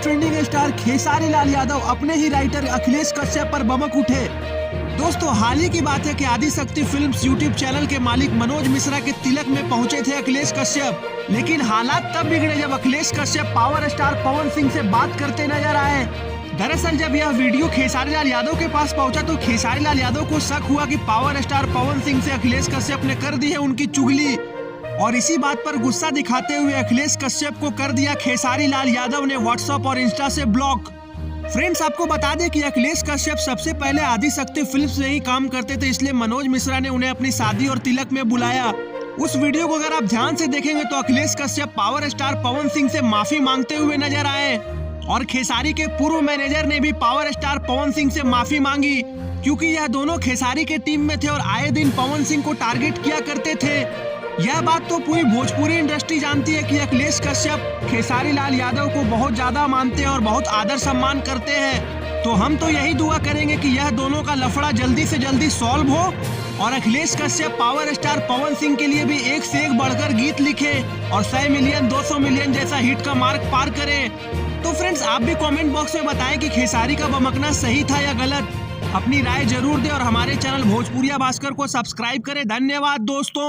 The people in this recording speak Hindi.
ट्रेंडिंग स्टार खेसारी लाल यादव अपने ही राइटर अखिलेश कश्यप पर भड़क उठे। दोस्तों, हाल ही की बात है कि आदिशक्ति फिल्म्स यूट्यूब चैनल के मालिक मनोज मिश्रा के तिलक में पहुंचे थे अखिलेश कश्यप। लेकिन हालात तब बिगड़े जब अखिलेश कश्यप पावर स्टार पवन सिंह से बात करते नजर आए। दरअसल जब यह वीडियो खेसारी लाल यादव के पास पहुंचा तो खेसारी लाल यादव को शक हुआ कि पावर स्टार पवन सिंह से अखिलेश कश्यप ने कर दी है उनकी चुगली, और इसी बात पर गुस्सा दिखाते हुए अखिलेश कश्यप को कर दिया खेसारी लाल यादव ने व्हाट्सएप और इंस्टा से ब्लॉक। फ्रेंड्स, आपको बता दें कि अखिलेश कश्यप सबसे पहले आदिशक्ति फिल्म्स में ही काम करते थे, इसलिए मनोज मिश्रा ने उन्हें अपनी शादी और तिलक में बुलाया। उस वीडियो को अगर आप ध्यान से देखेंगे तो अखिलेश कश्यप पावर स्टार पवन सिंह से माफी मांगते हुए नजर आए, और खेसारी के पूर्व मैनेजर ने भी पावर स्टार पवन सिंह से माफी मांगी, क्योंकि यह दोनों खेसारी के टीम में थे और आए दिन पवन सिंह को टारगेट किया करते थे। यह बात तो पूरी भोजपुरी इंडस्ट्री जानती है कि अखिलेश कश्यप खेसारी लाल यादव को बहुत ज्यादा मानते हैं और बहुत आदर सम्मान करते हैं। तो हम तो यही दुआ करेंगे कि यह दोनों का लफड़ा जल्दी से जल्दी सॉल्व हो और अखिलेश कश्यप पावर स्टार पवन सिंह के लिए भी एक से एक बढ़कर गीत लिखे और 100 मिलियन 200 मिलियन जैसा हिट का मार्क पार करें। तो फ्रेंड्स, आप भी कमेंट बॉक्स में बताएं कि खेसारी का बमकना सही था या गलत। अपनी राय जरूर दें और हमारे चैनल भोजपुरिया भास्कर को सब्सक्राइब करें। धन्यवाद दोस्तों।